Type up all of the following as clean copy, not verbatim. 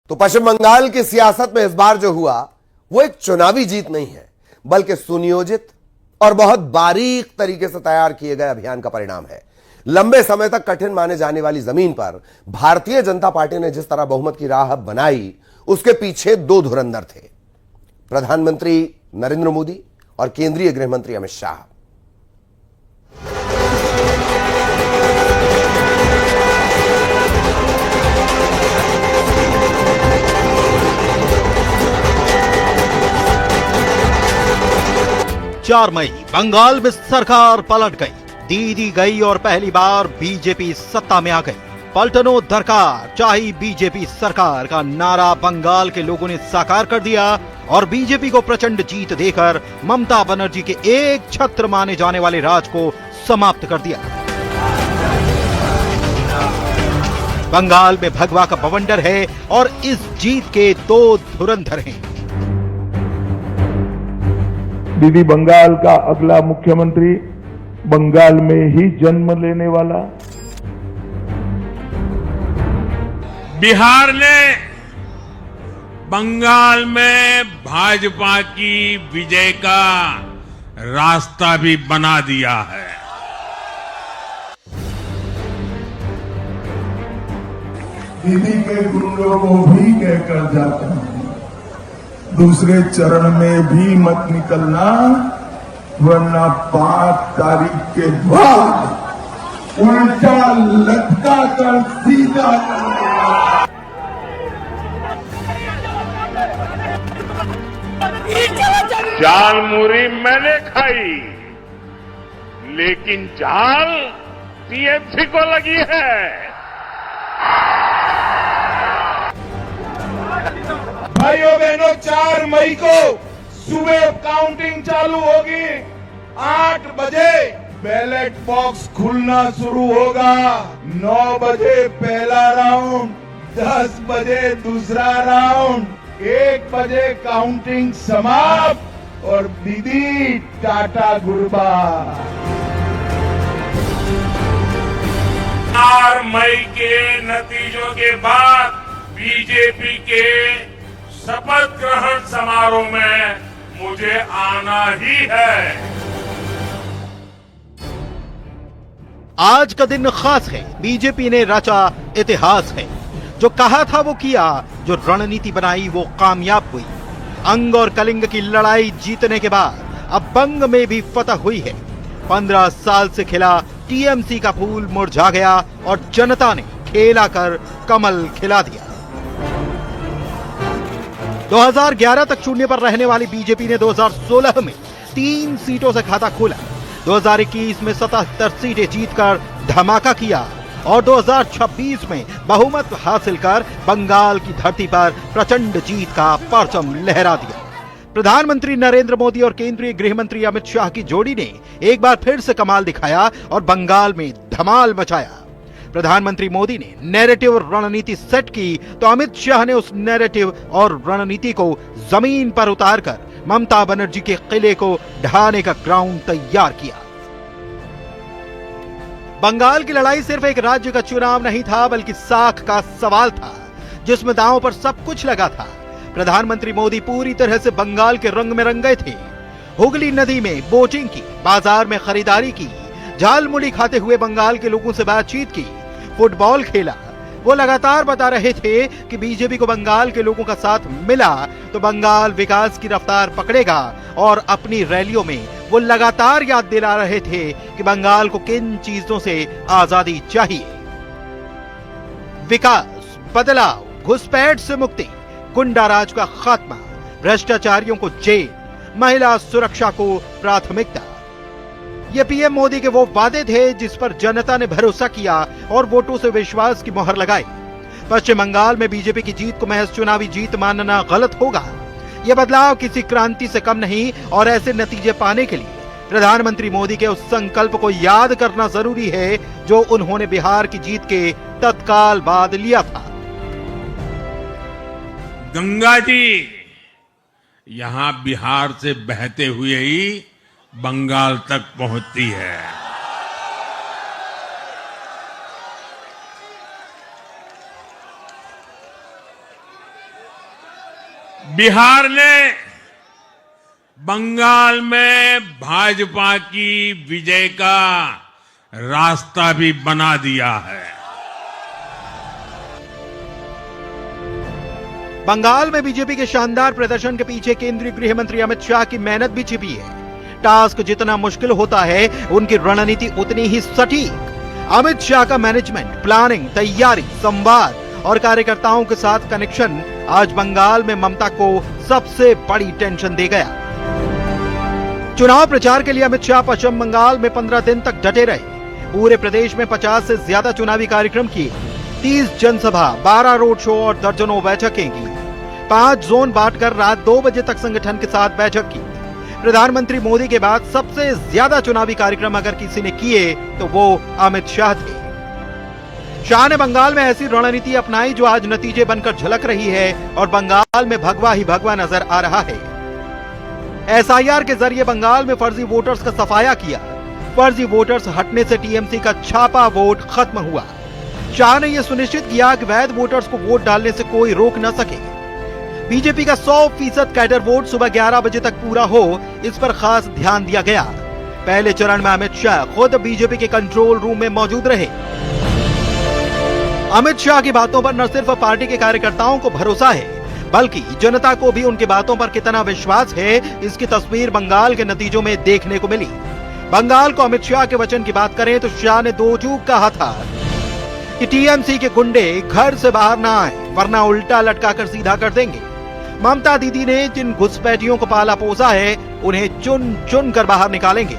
तो पश्चिम बंगाल की सियासत में इस बार जो हुआ वो एक चुनावी जीत नहीं है, बल्कि सुनियोजित और बहुत बारीक तरीके से तैयार किए गए अभियान का परिणाम है। लंबे समय तक कठिन माने जाने वाली जमीन पर भारतीय जनता पार्टी ने जिस तरह बहुमत की राह बनाई, उसके पीछे दो धुरंधर थे, प्रधानमंत्री नरेंद्र मोदी और केंद्रीय गृह मंत्री अमित शाह। चार मई बंगाल में सरकार पलट गई, दीदी गई और पहली बार बीजेपी सत्ता में आ गई। पलटनो दरकार चाहे बीजेपी सरकार का नारा बंगाल के लोगों ने साकार कर दिया और बीजेपी को प्रचंड जीत देकर ममता बनर्जी के एक छत्र माने जाने वाले राज को समाप्त कर दिया। बंगाल में भगवा का बवंडर है और इस जीत के दो धुरंधर हैं। दीदी बंगाल का अगला मुख्यमंत्री, बंगाल में ही जन्म लेने वाला। बिहार ने बंगाल में भाजपा की विजय का रास्ता भी बना दिया है। दीदी के गुंडों को भी कहकर जाते हैं, दूसरे चरण में भी मत निकलना, वरना 5 तारीख के बाद उल्टा लटका कर सीधा। जाल मुरी मैंने खाई, लेकिन जाल टीएमसी को लगी है। भाइयों बहनों, 4 मई को सुबह काउंटिंग चालू होगी। 8 बजे बैलेट बॉक्स खुलना शुरू होगा। 9 बजे पहला राउंड, 10 बजे दूसरा राउंड, 1 बजे काउंटिंग समाप्त और दीदी टाटा गुरबा। 4 मई के नतीजों के बाद बीजेपी के शपथ ग्रहण समारोह में मुझे आना ही है। आज का दिन खास है, बीजेपी ने रचा इतिहास है। जो कहा था वो किया, जो रणनीति बनाई वो कामयाब हुई। अंग और कलिंग की लड़ाई जीतने के बाद अब बंग में भी फतह हुई है। 15 साल से खिला टीएमसी का फूल मुरझा गया और जनता ने खेला कर कमल खिला दिया। 2011 तक शून्य पर रहने वाली बीजेपी ने 2016 में 3 सीटों से खाता खोला। 2021 में 77 सीटें जीतकर धमाका किया और 2026 में बहुमत हासिल कर बंगाल की धरती पर प्रचंड जीत का परचम लहरा दिया। प्रधानमंत्री नरेंद्र मोदी और केंद्रीय गृह मंत्री अमित शाह की जोड़ी ने एक बार फिर से कमाल दिखाया और बंगाल में धमाल मचाया। प्रधानमंत्री मोदी ने नैरेटिव रणनीति सेट की तो अमित शाह ने उस नैरेटिव और रणनीति को जमीन पर उतारकर ममता बनर्जी के किले को ढहाने का ग्राउंड तैयार किया। बंगाल की लड़ाई सिर्फ एक राज्य का चुनाव नहीं था, बल्कि साख का सवाल था, जिसमें दांव पर सब कुछ लगा था। प्रधानमंत्री मोदी पूरी तरह से बंगाल के रंग में रंग गए थे। हुगली नदी में बोटिंग की, बाजार में खरीदारी की, झालमुड़ी खाते हुए बंगाल के लोगों से बातचीत की, फुटबॉल खेला। वो लगातार बता रहे थे कि बीजेपी को बंगाल के लोगों का साथ मिला तो बंगाल विकास की रफ्तार पकड़ेगा और अपनी रैलियों में वो लगातार याद दिला रहे थे कि बंगाल को किन चीजों से आजादी चाहिए। विकास, बदलाव, घुसपैठ से मुक्ति, गुंडा राज का खात्मा, भ्रष्टाचारियों को जेल, महिला सुरक्षा को प्राथमिकता। ये पीएम मोदी के वो वादे थे जिस पर जनता ने भरोसा किया और वोटों से विश्वास की मोहर लगाई। पश्चिम बंगाल में बीजेपी की जीत को महज चुनावी जीत मानना गलत होगा। यह बदलाव किसी क्रांति से कम नहीं और ऐसे नतीजे पाने के लिए प्रधानमंत्री मोदी के उस संकल्प को याद करना जरूरी है जो उन्होंने बिहार की जीत के तत्काल बाद लिया था। गंगा जी यहां बिहार से बहते हुए ही बंगाल तक पहुंचती है। बिहार ने बंगाल में भाजपा की विजय का रास्ता भी बना दिया है। बंगाल में बीजेपी के शानदार प्रदर्शन के पीछे केंद्रीय गृह मंत्री अमित शाह की मेहनत भी छिपी है। टास्क जितना मुश्किल होता है, उनकी रणनीति उतनी ही सटीक। अमित शाह का मैनेजमेंट, प्लानिंग, तैयारी, संवाद और कार्यकर्ताओं के साथ कनेक्शन आज बंगाल में ममता को सबसे बड़ी टेंशन दे गया। चुनाव प्रचार के लिए अमित शाह पश्चिम बंगाल में 15 दिन तक डटे रहे। पूरे प्रदेश में 50 से ज्यादा चुनावी कार्यक्रम किए, 30 जनसभा, 12 रोड शो और दर्जनों बैठकें की। 5 जोन बांटकर रात 2 बजे तक संगठन के साथ बैठक की। प्रधानमंत्री मोदी के बाद सबसे ज्यादा चुनावी कार्यक्रम अगर किसी ने किए तो वो अमित शाह थे। शाह ने बंगाल में ऐसी रणनीति अपनाई जो आज नतीजे बनकर झलक रही है और बंगाल में भगवा ही भगवा नजर आ रहा है। एसआईआर के जरिए बंगाल में फर्जी वोटर्स का सफाया किया। फर्जी वोटर्स हटने से टीएमसी का छापा वोट खत्म हुआ। शाह ने यह सुनिश्चित किया कि वैध वोटर्स को वोट डालने से कोई रोक न सके। बीजेपी का 100% कैडर वोट सुबह 11 बजे तक पूरा हो, इस पर खास ध्यान दिया गया। पहले चरण में अमित शाह खुद बीजेपी के कंट्रोल रूम में मौजूद रहे। अमित शाह की बातों पर न सिर्फ पार्टी के कार्यकर्ताओं को भरोसा है, बल्कि जनता को भी उनकी बातों पर कितना विश्वास है, इसकी तस्वीर बंगाल के नतीजों में देखने को मिली। बंगाल को अमित शाह के वचन की बात करें तो शाह ने 2 चूक कहा था कि टीएमसी के गुंडे घर से बाहर ना आए, वरना उल्टा लटकाकर सीधा कर देंगे। ममता दीदी ने जिन घुसपैठियों को पाला पोसा है, उन्हें चुन चुन कर बाहर निकालेंगे।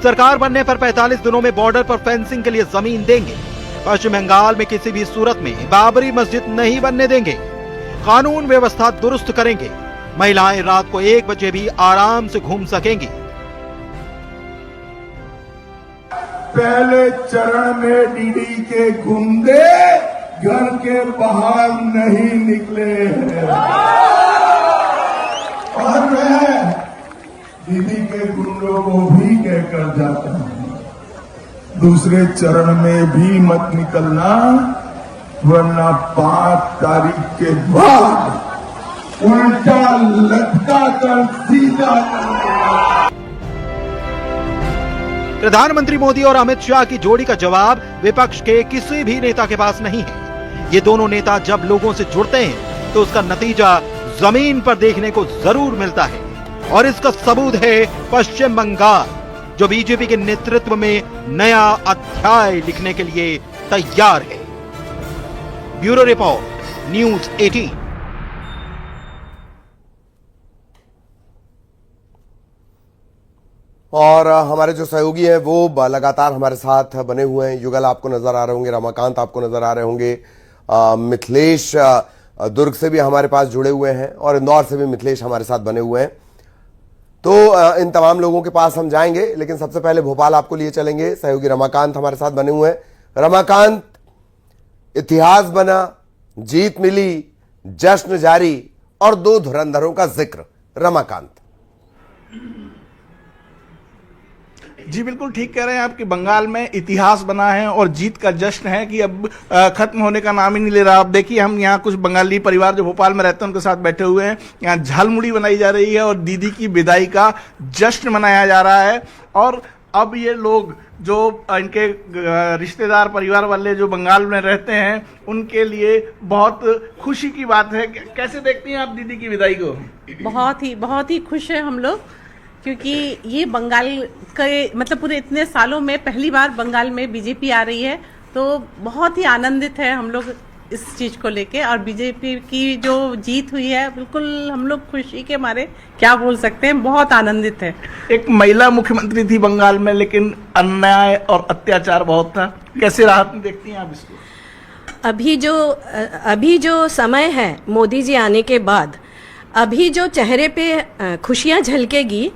सरकार बनने पर 45 दिनों में बॉर्डर पर फेंसिंग के लिए जमीन देंगे। पश्चिम बंगाल में किसी भी सूरत में बाबरी मस्जिद नहीं बनने देंगे। कानून व्यवस्था दुरुस्त करेंगे। महिलाएं रात को 1 बजे भी आराम से घूम सकेंगी। पहले चरण में डीडी के गुंडे घर के बाहर नहीं निकले हैं और मैं दीदी के गुंडों को भी कहकर जाता हूं, दूसरे चरण में भी मत निकलना, वरना 5 तारीख के बाद उल्टा लटका कर सीधा। प्रधानमंत्री मोदी और अमित शाह की जोड़ी का जवाब विपक्ष के किसी भी नेता के पास नहीं है। ये दोनों नेता जब लोगों से जुड़ते हैं तो उसका नतीजा जमीन पर देखने को जरूर मिलता है, और इसका सबूत है पश्चिम बंगाल, जो बीजेपी के नेतृत्व में नया अध्याय लिखने के लिए तैयार है। Bureau report, news 18। और हमारे जो सहयोगी हैं वो लगातार हमारे साथ बने हुए हैं। युगल आपको नजर आ रहे होंगे, रमाकांत आपको नजर आ रहे होंगे, मिथिलेश दुर्ग से भी हमारे पास जुड़े हुए हैं और इंदौर से भी मिथिलेश हमारे साथ बने हुए हैं। तो इन तमाम लोगों के पास हम जाएंगे, लेकिन सबसे पहले भोपाल आपको लिए चलेंगे। सहयोगी रमाकांत हमारे साथ बने हुए हैं। रमाकांत, इतिहास बना, जीत मिली, जश्न जारी और 2 धुरंधरों का जिक्र। रमाकांत जी बिल्कुल ठीक कह रहे हैं आप कि बंगाल में इतिहास बना है और जीत का जश्न है कि अब खत्म होने का नाम ही नहीं ले रहा। आप देखिए, हम यहाँ कुछ बंगाली परिवार जो भोपाल में रहते हैं उनके साथ बैठे हुए हैं। यहाँ झालमुड़ी बनाई जा रही है और दीदी की विदाई का जश्न मनाया जा रहा है। और अब ये लोग जो इनके रिश्तेदार परिवार वाले जो बंगाल में रहते हैं, उनके लिए बहुत खुशी की बात है। कैसे देखती हैं आप दीदी की विदाई को? बहुत ही खुश है हम लोग, क्योंकि ये बंगाल के मतलब पूरे इतने सालों में पहली बार बंगाल में बीजेपी आ रही है, तो बहुत ही आनंदित है हम लोग इस चीज को लेके। और बीजेपी की जो जीत हुई है, बिल्कुल हम लोग खुशी के मारे क्या बोल सकते हैं, बहुत आनंदित है। एक महिला मुख्यमंत्री थी बंगाल में, लेकिन अन्याय और अत्याचार बहुत था। कैसे राहत देखती हैं आप इसको? अभी जो समय है मोदी जी आने के बाद, अभी जो चेहरे पे खुशियां झलकेगी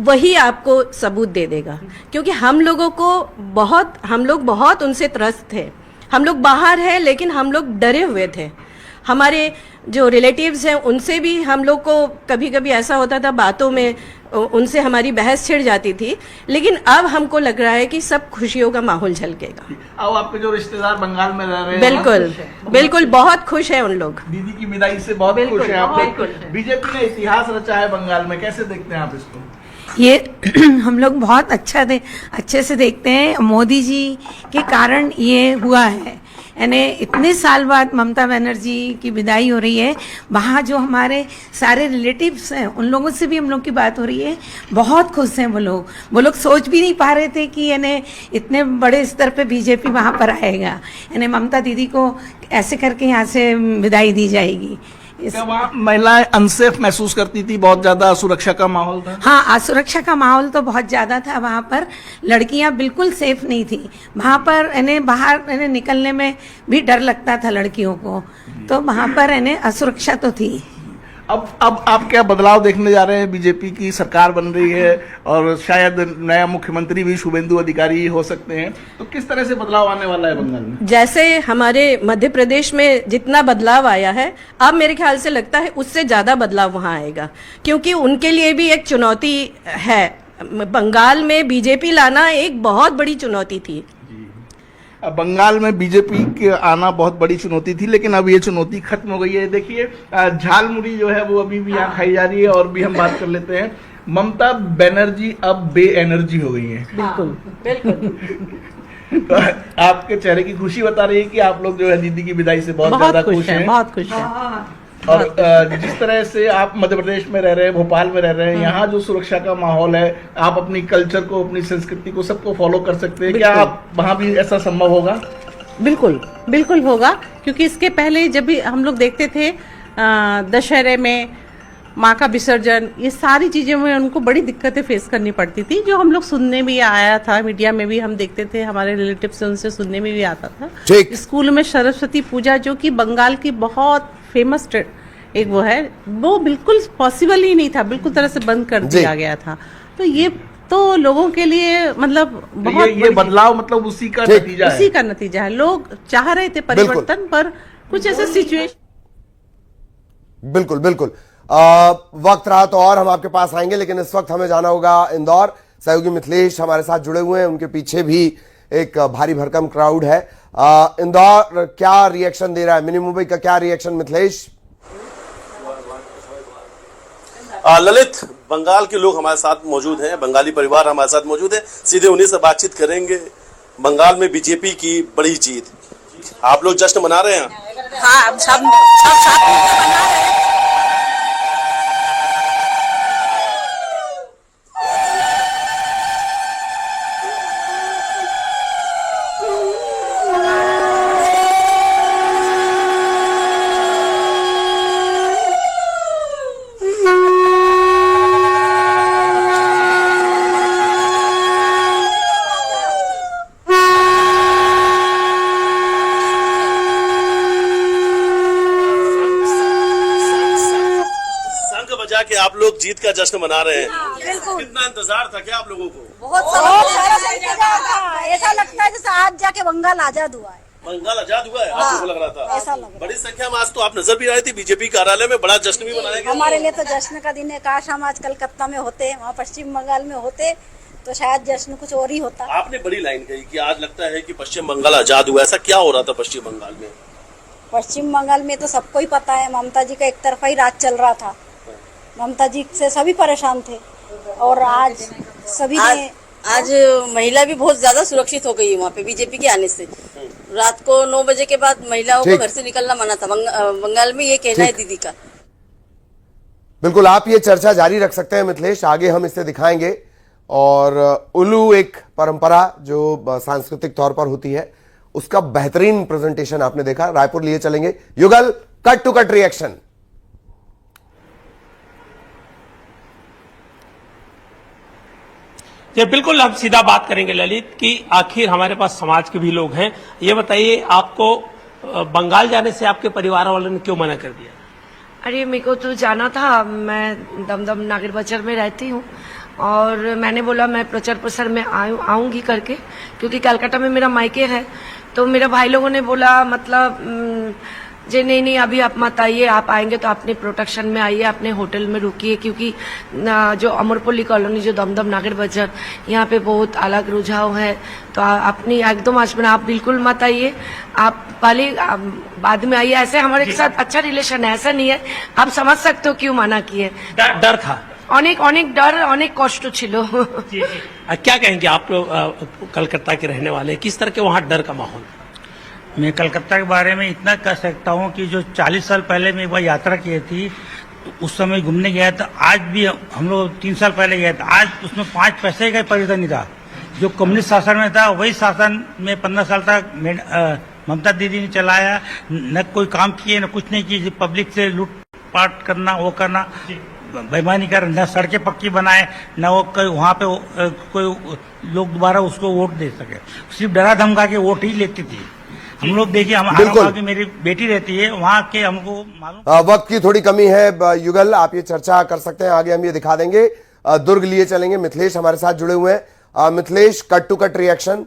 वही आपको सबूत दे देगा। क्योंकि हम लोग बहुत उनसे त्रस्त थे। हम लोग बाहर हैं, लेकिन हम लोग डरे हुए थे। हमारे जो रिलेटिव्स हैं उनसे भी हम लोग को कभी कभी ऐसा होता था बातों में उनसे हमारी बहस छिड़ जाती थी, लेकिन अब हमको लग रहा है कि सब खुशियों का माहौल झलकेगा। अब आपके जो रिश्तेदार बंगाल में रह रहे हैं बिल्कुल बिल्कुल बहुत खुश है उन लोग। दीदी की विदाई से बहुत बिल्कुल, खुश हैं आप बहुत लोग। खुश हैं। बीजेपी ने इतिहास रचा है बंगाल में, कैसे देखते हैं आप इसको? ये हम लोग बहुत अच्छे से देखते हैं। मोदी जी के कारण ये हुआ है, यानी इतने साल बाद ममता बनर्जी की विदाई हो रही है। वहाँ जो हमारे सारे रिलेटिव्स हैं उन लोगों से भी हम लोग की बात हो रही है, बहुत खुश हैं वो लोग सोच भी नहीं पा रहे थे कि यानी इतने बड़े स्तर पे बीजेपी वहाँ पर आएगा, यानी ममता दीदी को ऐसे करके यहाँ से विदाई दी जाएगी। क्या वहाँ महिलाएं अनसेफ महसूस करती थी? बहुत ज्यादा असुरक्षा का माहौल था। हाँ, असुरक्षा का माहौल तो बहुत ज्यादा था वहाँ पर। लड़कियाँ बिल्कुल सेफ नहीं थी वहाँ पर, यानी बाहर यानी निकलने में भी डर लगता था लड़कियों को, तो वहाँ पर यानी असुरक्षा तो थी। अब आप क्या बदलाव देखने जा रहे हैं? बीजेपी की सरकार बन रही है और शायद नया मुख्यमंत्री भी शुभेंदु अधिकारी हो सकते हैं, तो किस तरह से बदलाव आने वाला है बंगाल में? जैसे हमारे मध्य प्रदेश में जितना बदलाव आया है, अब मेरे ख्याल से लगता है उससे ज्यादा बदलाव वहां आएगा, क्योंकि उनके लिए भी एक चुनौती है। बंगाल में बीजेपी लाना एक बहुत बड़ी चुनौती थी। बंगाल में बीजेपी के आना बहुत बड़ी चुनौती थी, लेकिन अब ये चुनौती खत्म हो गई है। देखिए, झालमुड़ी जो है वो अभी भी यहाँ खाई जा रही है। और भी हम बात कर लेते हैं, ममता बनर्जी अब बे एनर्जी हो गई हैं। बिल्कुल बिल्कुल। तो आपके चेहरे की खुशी बता रही है कि आप लोग जो है दीदी की विदाई से बहुत ज्यादा खुश हैं। बहुत खुश हैं। और जिस तरह से आप मध्य प्रदेश में रह रहे हैं, भोपाल में रह रहे हैं, यहाँ जो सुरक्षा का माहौल है, आप अपनी कल्चर को, अपनी संस्कृति को, सबको फॉलो कर सकते हैं। क्या आप वहाँ भी ऐसा संभव होगा? बिल्कुल बिल्कुल होगा, क्योंकि इसके पहले जब भी हम लोग देखते थे दशहरे में माँ का विसर्जन, ये सारी चीज़ों में उनको बड़ी दिक्कतें फेस करनी पड़ती थी, जो हम लोग सुनने भी आया था, मीडिया में भी हम देखते थे, हमारे रिलेटिव से उनसे सुनने में भी आता था। स्कूल में सरस्वती पूजा, जो कि बंगाल की बहुत फेमस एक वो है, वो बिल्कुल पॉसिबल ही नहीं था, बिल्कुल तरह से बंद कर दिया गया था। तो ये तो लोगों के लिए मतलब बहुत ये बदलाव मतलब उसी का नतीजा है। उसी का नतीजा है। लोग चाह रहे थे परिवर्तन, पर कुछ ऐसे सिचुएशन। बिल्कुल बिल्कुल। वक्त रहा तो और हम आपके पास आएंगे, लेकिन इस वक्त हमें जाना होगा इंदौर। सहयोगी मिथिलेश हमारे साथ जुड़े हुए हैं, उनके पीछे भी एक भारी भरकम क्राउड है। इंदौर क्या रिएक्शन दे रहा है? मिनी मुंबई का क्या रिएक्शन मिथिलेश? ललित, बंगाल के लोग हमारे साथ मौजूद हैं, बंगाली परिवार हमारे साथ मौजूद है, सीधे उन्हीं से बातचीत करेंगे। बंगाल में बीजेपी की बड़ी जीत, आप लोग जश्न मना रहे हैं? हाँ, हम सब साथ मिलकर मना रहे हैं। कि आप लोग जीत का जश्न मना रहे हैं। बिल्कुल। कितना इंतजार था क्या आप लोगों को? बहुत सारा इंतजार था। ऐसा लगता है जैसे आज जाके बंगाल आजाद हुआ है। बंगाल आजाद हुआ है, आपको लग रहा था? ऐसा लग रहा। बड़ी संख्या में आज तो आप नजर भी आ रही थी, बीजेपी कार्यालय में बड़ा जश्न भी मनाया गया। हमारे लिए तो जश्न का दिन है। काश हम आज कलकत्ता में होते, वहाँ पश्चिम बंगाल में होते, तो शायद जश्न कुछ और ही होता। आपने बड़ी लाइन कही कि आज लगता है कि पश्चिम बंगाल आजाद हुआ। ऐसा क्या हो रहा था पश्चिम बंगाल में? पश्चिम बंगाल में तो सबको ही पता है, ममता जी का एक तरफा ही राज चल रहा था। ममता जी से सभी परेशान थे, और आज सभी ने आज महिला भी बहुत ज्यादा सुरक्षित हो गई है वहाँ पे बीजेपी के आने से। रात को 9 बजे के बाद महिलाओं को घर से निकलना मना था। बंगाल में ये कहना है दीदी का। बिल्कुल, आप ये चर्चा जारी रख सकते हैं मिथिलेश, आगे हम इसे दिखाएंगे। और उल्लू एक परंपरा जो सांस्कृतिक तौर पर होती है, उसका बेहतरीन प्रेजेंटेशन आपने देखा। रायपुर लिए चलेंगे। युगल, कट टू कट रिएक्शन। ये बिल्कुल हम सीधा बात करेंगे ललित कि आखिर हमारे पास समाज के भी लोग हैं। ये बताइए, आपको बंगाल जाने से आपके परिवार वालों ने क्यों मना कर दिया? अरे मेरे को तो जाना था, मैं दमदम नागिर बचर में रहती हूँ और मैंने बोला मैं प्रचार प्रसार में आऊँगी करके, क्योंकि कलकत्ता में मेरा मायके है। तो मेरे भाई लोगों ने बोला मतलब जे नहीं नहीं अभी आप मत आइए, आप आएंगे तो अपने प्रोटेक्शन में आइए, अपने होटल में रुकिए, क्योंकि जो अमरपल्ली कॉलोनी जो दमदम नागर बाजार यहाँ पे बहुत अलग रुझाव है। तो अपनी एकदम हस्बैंड आप बिल्कुल मत आइए, आप पहले बाद में आइए। ऐसे हमारे साथ अच्छा रिलेशन है, ऐसा नहीं है, आप समझ सकते हो क्यों मना किए। डर था, अनेक अनेक डर अनेक कष्ट छिलो। क्या कहेंगे आप लोग कलकत्ता के रहने वाले, किस तरह के वहाँ डर का माहौल? मैं कलकत्ता के बारे में इतना कह सकता हूँ कि जो 40 साल पहले मैं एक बार यात्रा की थी, तो उस समय घूमने गया था। आज भी हम लोग 3 साल पहले गए थे, आज उसमें 5 पैसे का परिवर्तन नहीं था। जो कम्युनिस्ट शासन में था वही शासन में 15 साल तक ममता दीदी ने चलाया। न कोई काम किए, न कुछ नहीं किए, पब्लिक से लूटपाट करना, वो करना, बेईमानी कर, न सड़कें पक्की बनाए, न वो वहाँ पे कोई लोग दोबारा उसको वोट दे सके। सिर्फ डरा धमका के वोट ही लेती थी। हम लोग देखिए, हम मेरी बेटी रहती है वहाँ के, हमको मालूम। वक्त की थोड़ी कमी है युगल, आप ये चर्चा कर सकते हैं, आगे हम ये दिखा देंगे। दुर्ग लिए चलेंगे, मिथिलेश हमारे साथ जुड़े हुए हैं। Mithilesh, cut to cut reaction.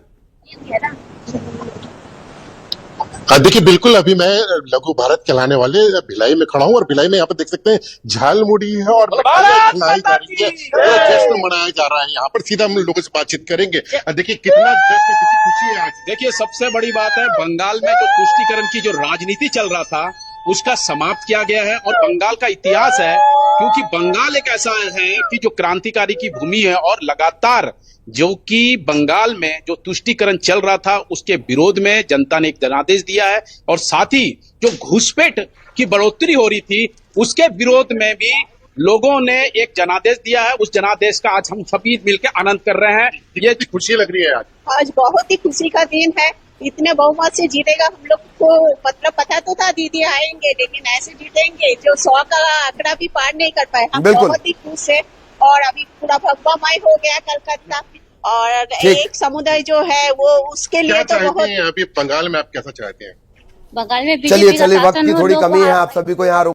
देखिए, बिल्कुल अभी मैं लघु भारत कहलाने वाले भिलाई में खड़ा हूँ और भिलाई में यहाँ पे देख सकते हैं झालमुड़ी है और मनाई जा रही है, जश्न मनाया जा रहा है। यहाँ पर सीधा हम लोगों से बातचीत करेंगे। देखिए कितना जश्न, कितनी खुशी है आज। देखिए, सबसे बड़ी बात है, बंगाल में जो तुष्टीकरण की जो राजनीति चल रहा था उसका समाप्त किया गया है। और बंगाल का इतिहास है, क्योंकि बंगाल एक ऐसा है कि जो क्रांतिकारी की भूमि है और लगातार जो कि बंगाल में जो तुष्टीकरण चल रहा था उसके विरोध में जनता ने एक जनादेश दिया है। और साथ ही जो घुसपैठ की बढ़ोतरी हो रही थी उसके विरोध में भी लोगों ने एक जनादेश दिया है। उस जनादेश का आज हम सभी मिलकर आनंद कर रहे हैं। ये खुशी लग रही है आज बहुत ही खुशी का दिन है। इतने बहुमत से जीतेगा, हम लोग को मतलब पता तो था दीदी आएंगे, लेकिन ऐसे जीतेंगे जो 100 का आंकड़ा भी पार नहीं कर पाए। हम बहुत ही खुश है। और अभी पूरा भगवामय हो गया कलकत्ता, और एक समुदाय जो है वो उसके लिए तो बहुत। अभी बंगाल में आप कैसा चाहते हैं? बंगाल में चलिए, वक्त की थोड़ी कमी है, आप सभी को यहाँ